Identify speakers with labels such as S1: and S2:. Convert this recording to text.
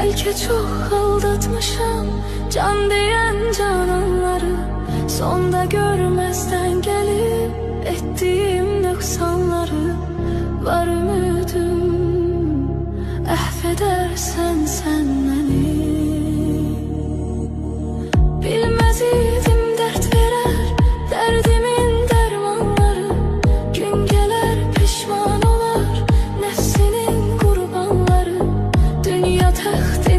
S1: Belki çok aldatmışam can diyen cananları. Sonda görmezden gelip ettiğim nöksanları. Var ümidim affedersen sen beni. Bilmez idim dert verer derdimin dermanları. Gün gelir pişman olar nefsinin kurbanları. Dünya tahtı